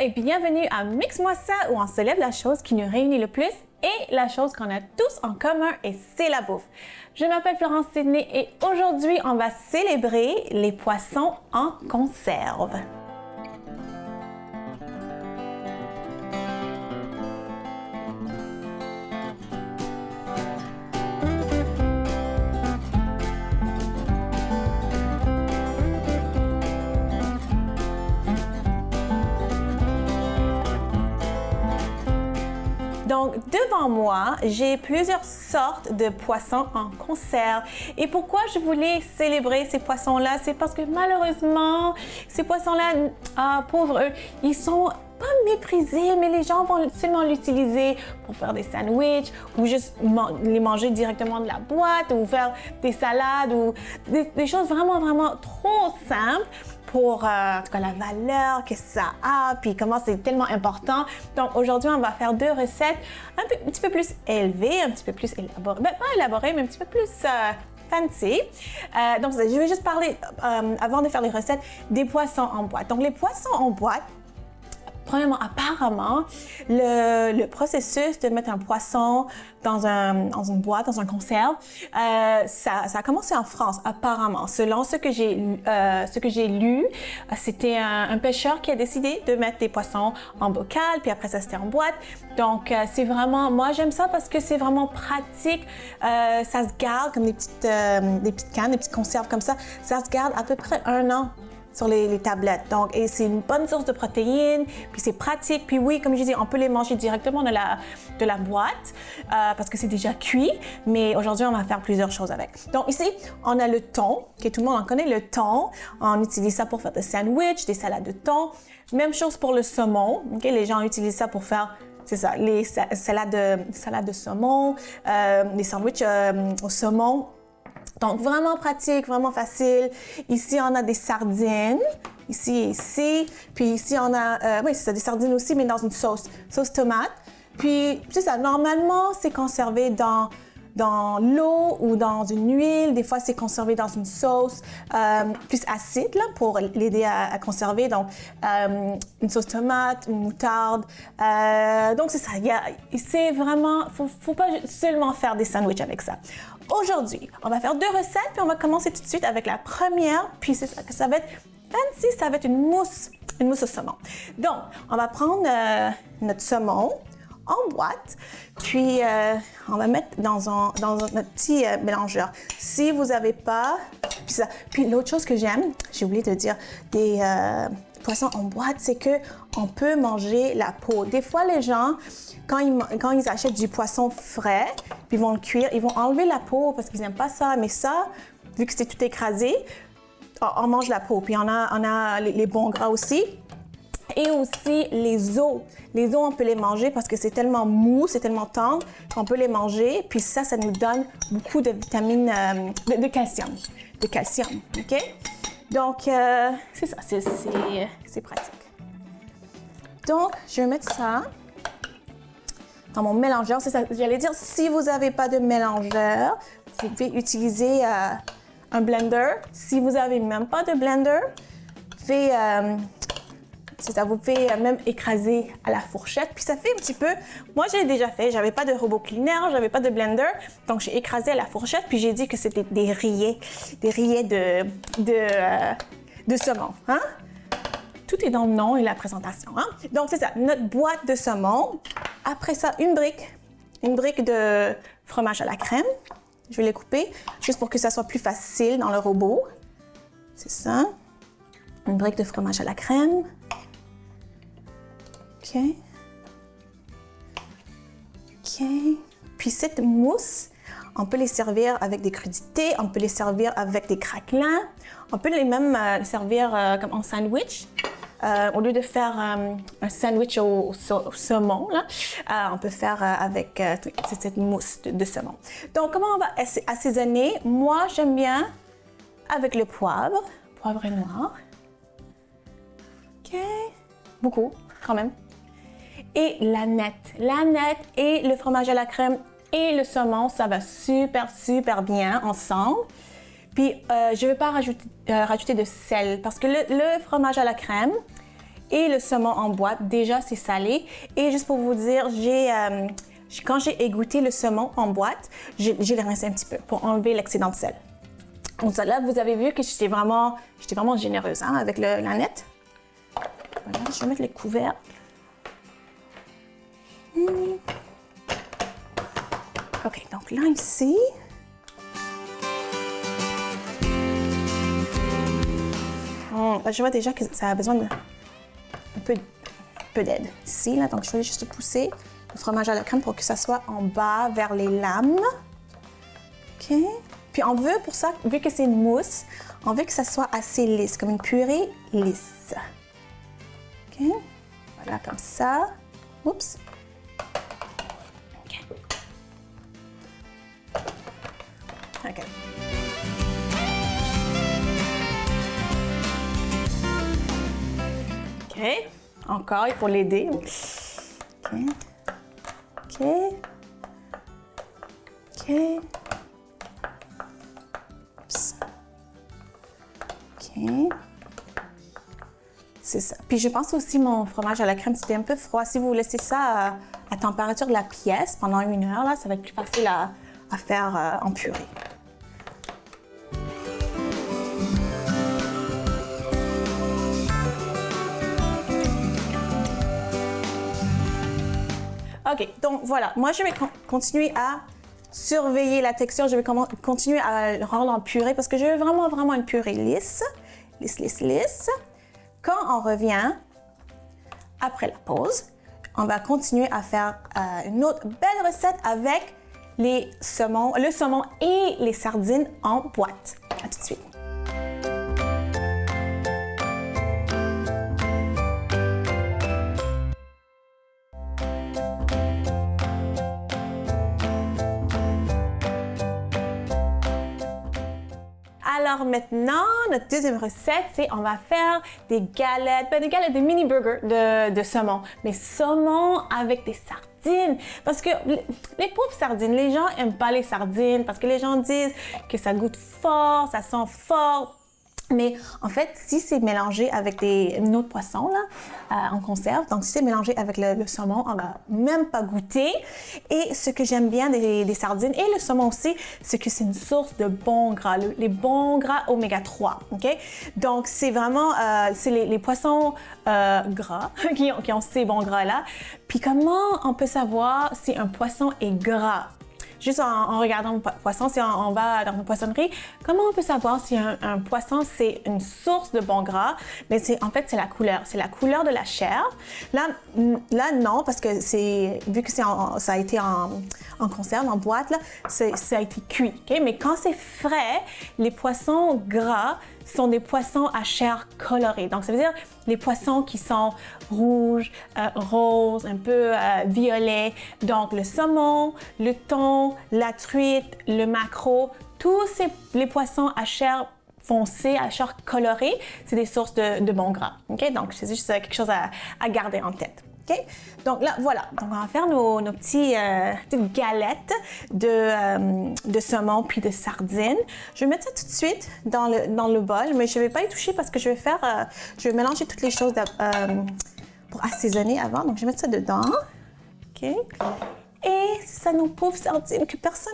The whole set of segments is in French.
et bienvenue à Mix-moi ça où on célèbre la chose qui nous réunit le plus et la chose qu'on a tous en commun et c'est la bouffe. Je m'appelle Florence Sidney et aujourd'hui on va célébrer les poissons en conserve. Donc, devant moi, j'ai plusieurs sortes de poissons en conserve. Et pourquoi je voulais célébrer ces poissons-là? C'est parce que malheureusement, ces poissons-là, pauvres eux, ils sont pas méprisés, mais les gens vont seulement l'utiliser pour faire des sandwichs ou juste les manger directement de la boîte ou faire des salades ou des choses vraiment trop simples. Pour en tout cas la valeur que ça a, puis comment c'est tellement important. Donc aujourd'hui, on va faire deux recettes un petit peu plus élevées, un petit peu plus élaborées, pas élaborées, mais un petit peu plus fancy. Donc je vais juste parler, avant de faire les recettes, des poissons en boîte. Donc les poissons en boîte, premièrement, apparemment, le processus de mettre un poisson dans une boîte, dans un conserve, ça a commencé en France, apparemment. Selon ce que j'ai lu, c'était un pêcheur qui a décidé de mettre des poissons en bocal, puis après ça, c'était en boîte. Donc, c'est vraiment, moi, j'aime ça parce que c'est vraiment pratique. Ça se garde comme des petites cannes, des petites conserves comme ça. Ça se garde à peu près 1 an. Sur les tablettes. Donc, et c'est une bonne source de protéines, puis c'est pratique. Puis oui, comme je dis, on peut les manger directement de la boîte parce que c'est déjà cuit. Mais aujourd'hui, on va faire plusieurs choses avec. Donc ici, on a le thon, que tout le monde en connaît, le thon. On utilise ça pour faire des sandwichs, des salades de thon. Même chose pour le saumon. Okay? Les gens utilisent ça pour faire, c'est ça, les salades de saumon, les sandwichs au saumon. Donc, vraiment pratique, vraiment facile. Ici, on a des sardines. Ici et ici. Puis ici, on a, oui, c'est ça, des sardines aussi, mais dans une sauce tomate. Puis, c'est ça, normalement, c'est conservé dans l'eau ou dans une huile. Des fois, c'est conservé dans une sauce plus acide là, pour l'aider à conserver. Donc, une sauce tomate, une moutarde. Donc, c'est ça. C'est vraiment, faut pas seulement faire des sandwichs avec ça. Aujourd'hui, on va faire 2 recettes, puis on va commencer tout de suite avec la première. Puis c'est ça que ça va être fancy, ça va être une mousse au saumon. Donc, on va prendre notre saumon en boîte, puis on va mettre dans notre petit mélangeur. Si vous n'avez pas, puis l'autre chose que j'aime, j'ai oublié de dire, des poissons en boîte, c'est que on peut manger la peau. Des fois, les gens, quand ils achètent du poisson frais, puis ils vont le cuire, ils vont enlever la peau parce qu'ils n'aiment pas ça. Mais ça, vu que c'est tout écrasé, on mange la peau. Puis on a les bons gras aussi. Et aussi les os. Les os, on peut les manger parce que c'est tellement mou, c'est tellement tendre qu'on peut les manger. Puis ça nous donne beaucoup de vitamines, de calcium. De calcium, OK? Donc, c'est ça, c'est pratique. Donc, je vais mettre ça dans mon mélangeur. C'est ça, j'allais dire, si vous n'avez pas de mélangeur, vous pouvez utiliser un blender. Si vous n'avez même pas de blender, vous pouvez même écraser à la fourchette. Puis ça fait un petit peu, moi j'ai déjà fait, j'avais pas de robot cleaner, j'avais pas de blender, donc j'ai écrasé à la fourchette, puis j'ai dit que c'était des rillets de saumon. Hein? Tout est dans le nom et la présentation. Hein? Donc c'est ça, notre boîte de saumon. Après ça, une brique de fromage à la crème. Je vais les couper, juste pour que ça soit plus facile dans le robot. C'est ça. Une brique de fromage à la crème. OK. Puis cette mousse, on peut les servir avec des crudités, on peut les servir avec des craquelins, on peut les même servir comme en sandwich. Au lieu de faire un sandwich au saumon, là, on peut faire avec cette mousse de saumon. Donc, comment on va assaisonner? Moi, j'aime bien avec le poivre noir. OK. Beaucoup, quand même. Et l'aneth et le fromage à la crème et le saumon, ça va super bien ensemble. Puis, je ne vais pas rajouter de sel parce que le fromage à la crème, et le saumon en boîte. Déjà, c'est salé. Et juste pour vous dire, quand j'ai égoutter le saumon en boîte, j'ai le rincé un petit peu pour enlever l'excédent de sel. Donc là, vous avez vu que j'étais vraiment généreuse hein, avec la nette. Voilà, je vais mettre les couvercles. OK, donc là, ici. Je vois déjà que ça a besoin d'un peu d'aide ici, là. Donc, je vais juste pousser le fromage à la crème pour que ça soit en bas vers les lames. OK. Puis, on veut pour ça, vu que c'est une mousse, on veut que ça soit assez lisse, comme une purée lisse. OK. Voilà, comme ça. Oups. OK. OK. OK. Encore, il faut l'aider. OK. OK. OK. Oups. OK. C'est ça. Puis je pense aussi mon fromage à la crème, c'était un peu froid. Si vous laissez ça à température de la pièce pendant 1 heure, là, ça va être plus facile à faire en purée. OK, donc voilà. Moi, je vais continuer à surveiller la texture. Je vais continuer à le rendre en purée parce que je veux vraiment une purée lisse. Lisse. Quand on revient, après la pause, on va continuer à faire une autre belle recette avec le saumon et les sardines en boîte. À tout de suite. Alors maintenant, notre deuxième recette, c'est on va faire des galettes de mini burgers de saumon. Mais saumon avec des sardines. Parce que les pauvres sardines, les gens n'aiment pas les sardines parce que les gens disent que ça goûte fort, ça sent fort. Mais en fait, si c'est mélangé avec une autre poisson là, en conserve, donc si c'est mélangé avec le saumon, on va même pas goûter. Et ce que j'aime bien des sardines et le saumon aussi, c'est que c'est une source de bons gras, les bons gras oméga 3. OK? Donc c'est vraiment les poissons gras qui ont ces bons gras là. Puis comment on peut savoir si un poisson est gras? Juste en regardant le poisson, si on va dans une poissonnerie, comment on peut savoir si un poisson, c'est une source de bon gras? Mais en fait, c'est la couleur. C'est la couleur de la chair. Là non, parce que vu que ça a été en conserve, en boîte, là, ça a été cuit. Okay? Mais quand c'est frais, les poissons gras sont des poissons à chair colorée. Donc, ça veut dire les poissons qui sont rouges, roses, un peu violets. Donc, le saumon, le thon, la truite, le maquereau, tous les poissons à chair foncée, à chair colorée, c'est des sources de bons gras. Okay? Donc, c'est juste quelque chose à garder en tête. Okay? Donc là, voilà. Donc, on va faire nos petites galettes de saumon puis de sardines. Je vais mettre ça tout de suite dans le bol, mais je ne vais pas y toucher parce que je vais mélanger toutes les choses pour assaisonner avant. Donc, je vais mettre ça dedans. OK? Et c'est ça, nos pauvres sardines que personne...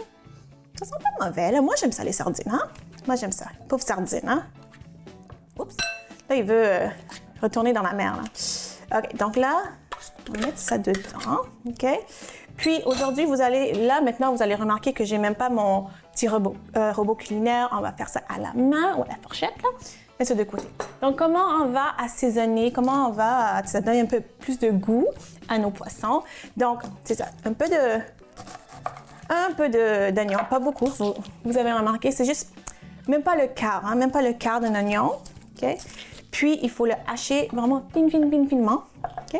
Ça sent pas mauvais, là. Moi, j'aime ça, les sardines, hein? Moi, j'aime ça. Pauvres sardines, hein? Oups! Là, il veut retourner dans la mer, là. OK, donc là... On va mettre ça dedans, OK? Puis aujourd'hui, maintenant, vous allez remarquer que j'ai même pas mon petit robot culinaire. On va faire ça à la main ou à la fourchette, là. Mettre ça de côté. Donc, comment on va assaisonner? Comment on va... Ça donne un peu plus de goût à nos poissons. Donc, c'est ça, un peu d'oignon, pas beaucoup. Vous avez remarqué, c'est juste même pas le quart, hein? Même pas le quart d'un oignon, OK? Puis, il faut le hacher vraiment finement, OK?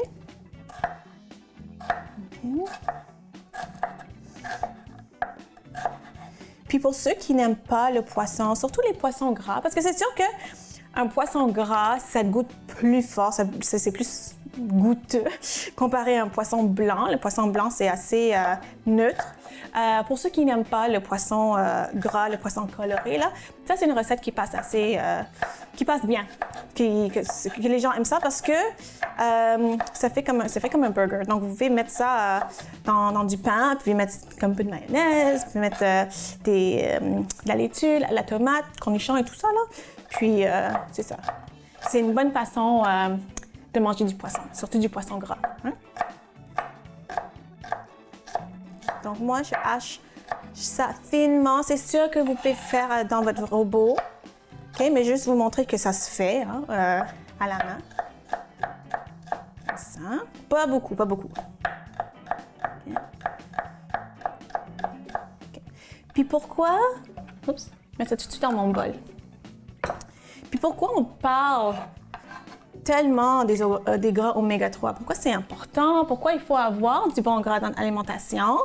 Puis pour ceux qui n'aiment pas le poisson, surtout les poissons gras, parce que c'est sûr qu'un poisson gras, ça goûte plus fort, c'est plus goûteux comparé à un poisson blanc. Le poisson blanc, c'est assez neutre. Pour ceux qui n'aiment pas le poisson gras, le poisson coloré, là, ça c'est une recette qui passe assez qui passe bien, que les gens aiment ça parce que ça fait comme un burger. Donc, vous pouvez mettre ça dans du pain, puis vous pouvez mettre comme un peu de mayonnaise, vous pouvez mettre de la laitue, la tomate, cornichons et tout ça, là. Puis, c'est ça. C'est une bonne façon de manger du poisson, surtout du poisson gras. Hein? Donc, moi, je hache ça finement. C'est sûr que vous pouvez faire dans votre robot. OK, mais juste vous montrer que ça se fait hein, à la main. Comme ça. Pas beaucoup, pas beaucoup. OK. OK. Puis pourquoi... Oups, je mets ça tout de suite dans mon bol. Puis pourquoi on parle tellement des gras oméga 3? Pourquoi c'est important? Pourquoi il faut avoir du bon gras dans l'alimentation?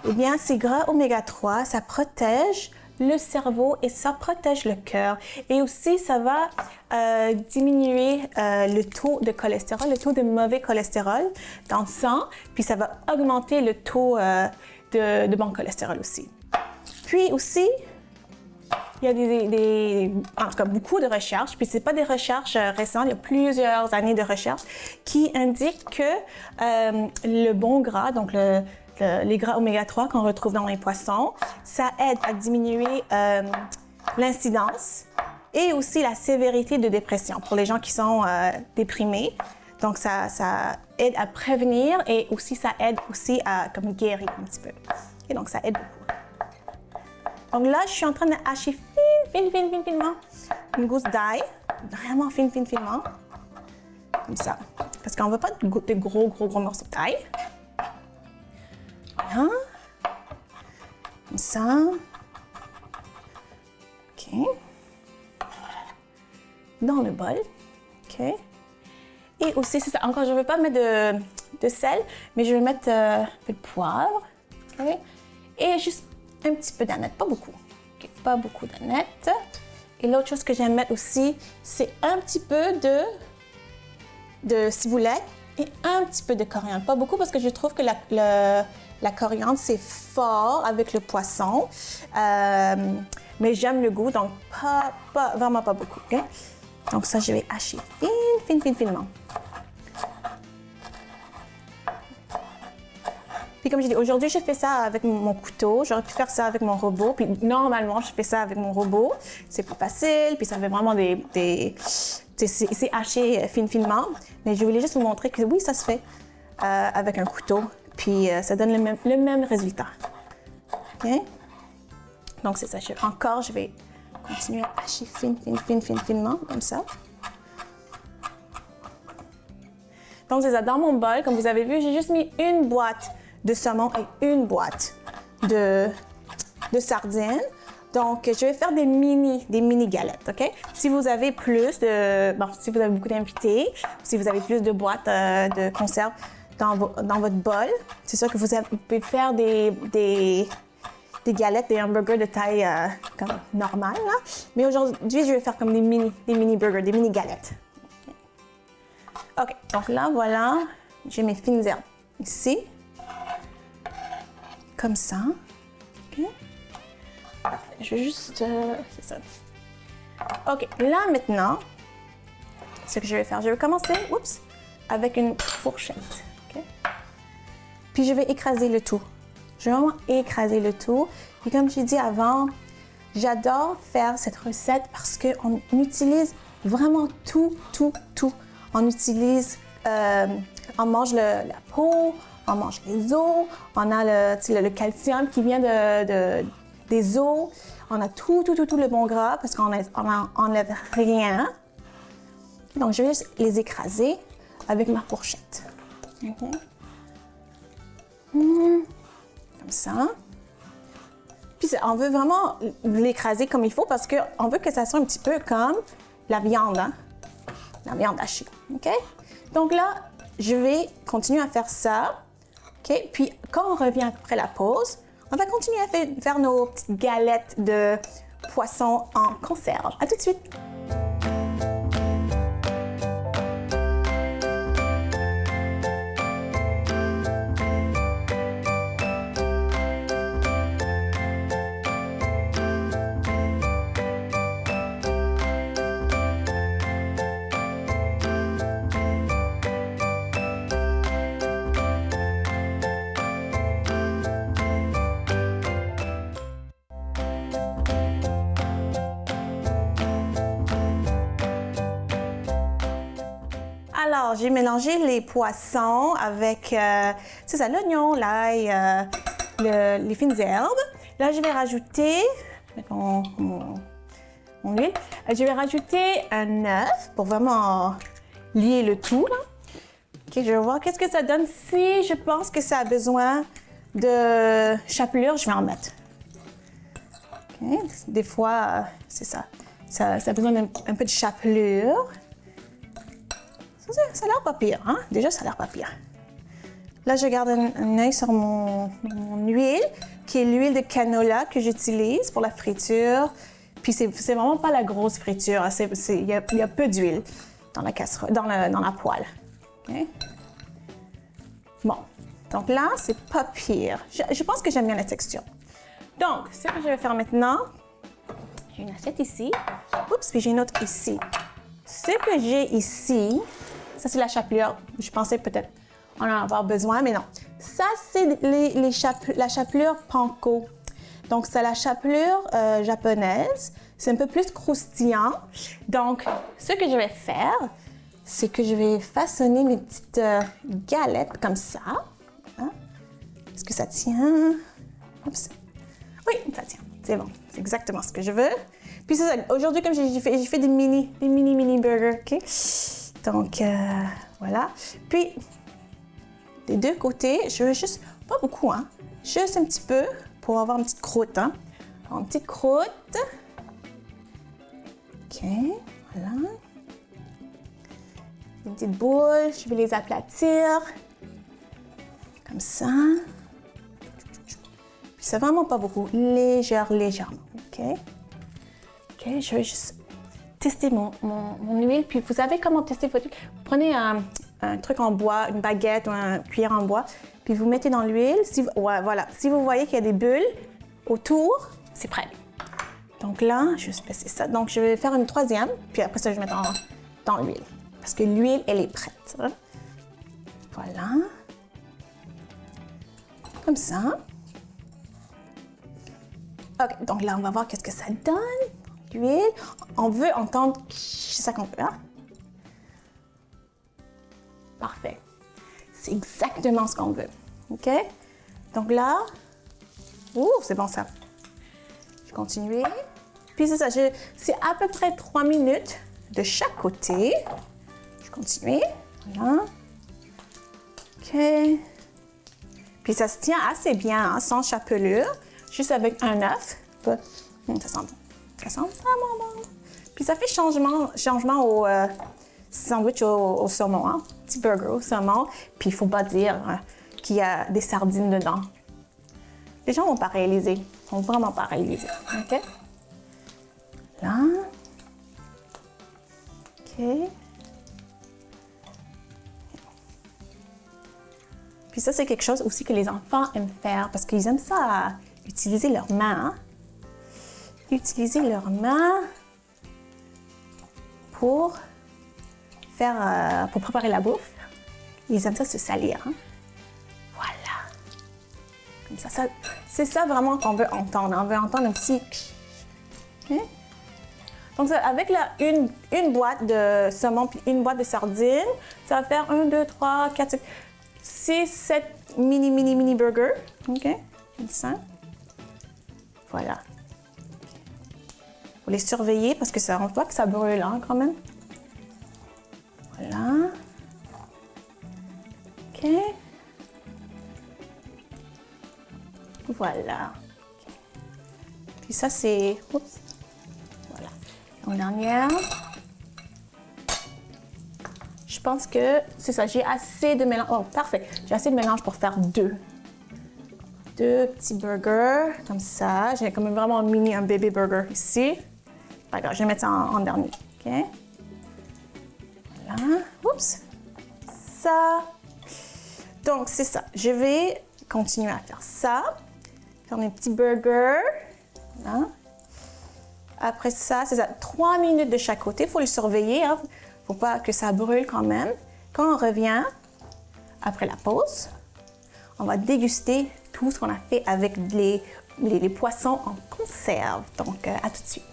Eh bien, ces gras oméga 3, ça protège le cerveau et ça protège le cœur. Et aussi, ça va diminuer le taux de cholestérol, le taux de mauvais cholestérol dans le sang, puis ça va augmenter le taux de bon cholestérol aussi. Puis aussi, il y a en tout cas, beaucoup de recherches, puis ce n'est pas des recherches récentes, il y a plusieurs années de recherches qui indiquent que le bon gras, donc les gras oméga 3 qu'on retrouve dans les poissons, ça aide à diminuer l'incidence et aussi la sévérité de dépression pour les gens qui sont déprimés. Donc, ça aide à prévenir et aussi ça aide aussi à comme guérir un petit peu. Et donc, ça aide beaucoup. Donc là, je suis en train de hacher finement une gousse d'ail, vraiment finement, comme ça. Parce qu'on ne veut pas de gros morceaux d'ail. Voilà. Comme ça. OK. Dans le bol. OK. Et aussi, c'est ça. Encore, je ne veux pas mettre de sel, mais je vais mettre un peu de poivre. OK. Et juste un petit peu d'aneth, pas beaucoup. Okay, pas beaucoup d'aneth. Et l'autre chose que j'aime mettre aussi, c'est un petit peu de ciboulette et un petit peu de coriandre. Pas beaucoup parce que je trouve que la coriandre, c'est fort avec le poisson. Mais j'aime le goût, donc vraiment pas beaucoup. Okay? Donc ça, je vais hacher finement. Puis comme j'ai dit, aujourd'hui, je fais ça avec mon couteau. J'aurais pu faire ça avec mon robot. Puis normalement, je fais ça avec mon robot. C'est plus facile, puis ça fait vraiment c'est haché finement. Mais je voulais juste vous montrer que oui, ça se fait avec un couteau. Puis ça donne le même résultat. OK? Donc c'est ça. Je vais continuer à hacher finement, comme ça. Donc c'est ça. Dans mon bol, comme vous avez vu, j'ai juste mis une boîte de saumon et une boîte de sardines. Donc, je vais faire des mini galettes, OK? Si vous avez si vous avez beaucoup d'invités, si vous avez plus de boîtes de conserve dans votre bol, c'est sûr que vous pouvez faire des galettes, des hamburgers de taille comme normale, là. Mais aujourd'hui, je vais faire comme des mini burgers, des mini galettes. OK, donc là, voilà, j'ai mes fines herbes ici. Comme ça. OK. Parfait. Je vais juste... c'est ça. OK. Là, maintenant, ce que je vais faire, je vais commencer avec une fourchette. OK. Puis, je vais écraser le tout. Je vais vraiment écraser le tout. Et comme j'ai dit avant, j'adore faire cette recette parce qu'on utilise vraiment tout. On utilise... on mange la peau, on mange les os, on a le calcium qui vient des os, on a tout le bon gras parce qu'on n'enlève rien. Donc, je vais juste les écraser avec ma fourchette. Okay. Comme ça. Puis, on veut vraiment l'écraser comme il faut parce qu'on veut que ça soit un petit peu comme la viande, hein? La viande hachée. OK? Donc là, je vais continuer à faire ça. OK? Puis, quand on revient après la pause, on va continuer à faire nos petites galettes de poisson en conserve. À tout de suite! Alors, j'ai mélangé les poissons avec, c'est ça, l'oignon, l'ail, les fines herbes. Là, je vais rajouter mon huile. Je vais rajouter un œuf pour vraiment lier le tout. Là. OK, je vais voir qu'est-ce que ça donne. Si je pense que ça a besoin de chapelure, je vais en mettre. Okay. Des fois, c'est ça. Ça a besoin d'un peu de chapelure. Ça a l'air pas pire, hein? Déjà, ça a l'air pas pire. Là, je garde un œil sur mon huile, qui est l'huile de canola que j'utilise pour la friture. Puis, c'est vraiment pas la grosse friture. Il y a peu d'huile dans la casserole, dans la poêle. Okay? Bon. Donc là, c'est pas pire. Je pense que j'aime bien la texture. Donc, ce que je vais faire maintenant, j'ai une assiette ici. Oups, puis j'ai une autre ici. Ce que j'ai ici, ça c'est la chapelure. Je pensais peut-être en avoir besoin, mais non. Ça, c'est la chapelure panko. Donc, c'est la chapelure japonaise. C'est un peu plus croustillant. Donc, ce que je vais faire, c'est que je vais façonner mes petites galettes comme ça. Hein? Est-ce que ça tient? Oups. Oui, ça tient. C'est bon. C'est exactement ce que je veux. Puis c'est ça. Aujourd'hui, comme j'ai fait des mini burgers, OK? Donc, voilà. Puis, des deux côtés, je veux juste, pas beaucoup, hein? Juste un petit peu pour avoir une petite croûte, hein? Une petite croûte. OK, voilà. Des petites boules, je vais les aplatir. Comme ça. Puis c'est vraiment pas beaucoup, légèrement, OK? OK, je vais juste tester mon huile. Puis vous savez comment tester votre huile? Vous prenez un truc en bois, une baguette ou un cuillère en bois, puis vous mettez dans l'huile. Ouais, voilà. Si vous voyez qu'il y a des bulles autour, c'est prêt. Donc là, je vais passer ça. Donc je vais faire une troisième, puis après ça, je vais mettre dans l'huile. Parce que l'huile, elle est prête. Hein? Voilà. Comme ça. OK, donc là, on va voir qu'est-ce que ça donne. L'huile. On veut entendre ça qu'on veut, hein? Parfait. C'est exactement ce qu'on veut. OK? Donc là, c'est bon ça. Je continue. Puis c'est ça, c'est à peu près 3 minutes de chaque côté. Je continue. Voilà. OK. Puis ça se tient assez bien, hein, sans chapelure. Juste avec un œuf. Ça sent bon. Ça sent vraiment bon. Puis ça fait changement au sandwich au saumon, hein? Petit burger au saumon. Puis il ne faut pas dire qu'il y a des sardines dedans. Les gens ne vont pas réaliser. Ils ne vont vraiment pas réaliser. OK? Là. OK. Puis ça, c'est quelque chose aussi que les enfants aiment faire parce qu'ils aiment ça, utiliser leurs mains. Hein? Utiliser leurs mains pour préparer la bouffe. Ils aiment ça se salir. Hein? Voilà. Comme ça, c'est ça vraiment qu'on veut entendre. On veut entendre un petit... Okay? Donc, avec une boîte de saumon puis une boîte de sardines, ça va faire 1, 2, 3, 4, 5, 6, 7 mini burgers. OK? Comme ça. Voilà. Faut les surveiller parce que on voit que ça brûle hein, quand même. Voilà. OK. Voilà. Okay. Puis ça, c'est... Oups. Voilà. Donc, dernière. Je pense que c'est ça. J'ai assez de mélange. Oh, parfait. J'ai assez de mélange pour faire deux petits burgers. Comme ça. J'ai comme vraiment un bébé burger ici. Pas grave, je vais mettre ça en dernier. OK. Voilà. Oups. Ça. Donc, c'est ça. Je vais continuer à faire ça. Faire mes petits burgers. Voilà. Après ça, c'est ça. 3 minutes de chaque côté. Il faut les surveiller. Hein. Faut pas que ça brûle quand même. Quand on revient, après la pause, on va déguster tout ce qu'on a fait avec les poissons en conserve. Donc, à tout de suite.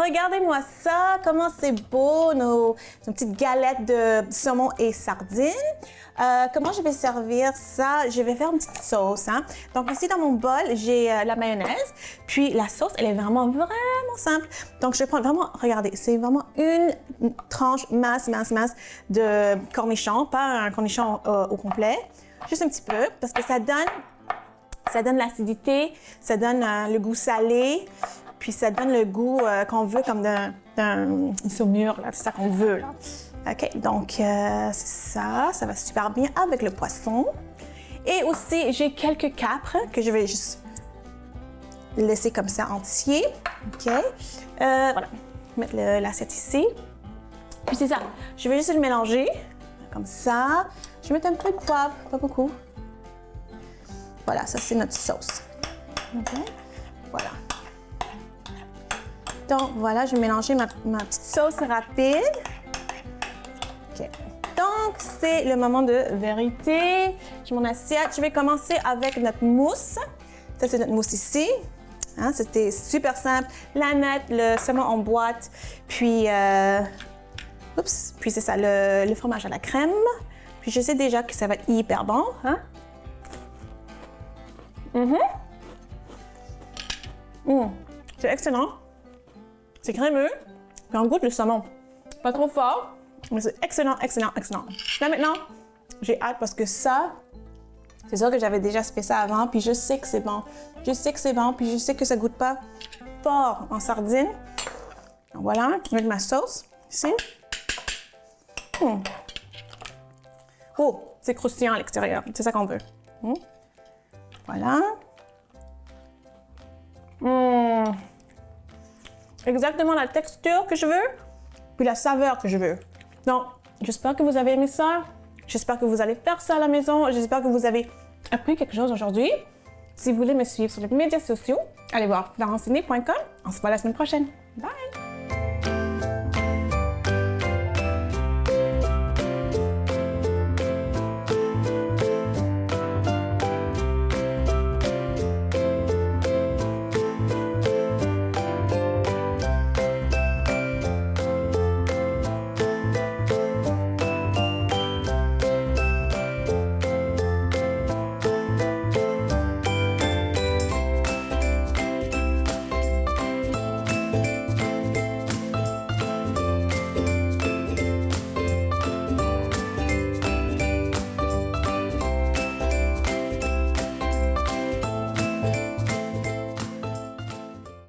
regardez-moi ça, comment c'est beau, nos petites galettes de saumon et sardines. Comment je vais servir ça? Je vais faire une petite sauce. Hein? Donc ici dans mon bol, j'ai la mayonnaise, puis la sauce, elle est vraiment simple. Donc je vais prendre vraiment, regardez, c'est vraiment une tranche masse de cornichons, pas un cornichon au complet, juste un petit peu, parce que ça donne l'acidité, ça donne le goût salé, puis ça donne le goût qu'on veut comme d'une saumure, là, c'est ça qu'on veut. Là. OK, donc c'est ça, ça va super bien avec le poisson. Et aussi, j'ai quelques capres que je vais juste laisser comme ça entier. OK, voilà, mettre l'assiette ici. Puis c'est ça, je vais juste le mélanger comme ça. Je vais mettre un peu de poivre, pas beaucoup. Voilà, ça c'est notre sauce. Okay. Voilà. Donc voilà, je vais mélanger ma petite sauce rapide. OK. Donc c'est le moment de vérité. J'ai mon assiette. Je vais commencer avec notre mousse. Ça c'est notre mousse ici. Hein, c'était super simple. La nette, le saumon en boîte, puis puis c'est ça, le fromage à la crème. Puis je sais déjà que ça va être hyper bon. Hein? C'est excellent. C'est crémeux. Puis on goûte le saumon. Pas trop fort, mais c'est excellent. Là maintenant, j'ai hâte parce que ça, c'est sûr que j'avais déjà fait ça avant, puis je sais que c'est bon. Puis je sais que ça goûte pas fort en sardine. Donc voilà, je vais mettre ma sauce ici. Oh, c'est croustillant à l'extérieur. C'est ça qu'on veut. Voilà. Exactement la texture que je veux, puis la saveur que je veux. Donc, j'espère que vous avez aimé ça. J'espère que vous allez faire ça à la maison. J'espère que vous avez appris quelque chose aujourd'hui. Si vous voulez me suivre sur les médias sociaux, allez voir florenceinée.com. On se voit la semaine prochaine. Bye!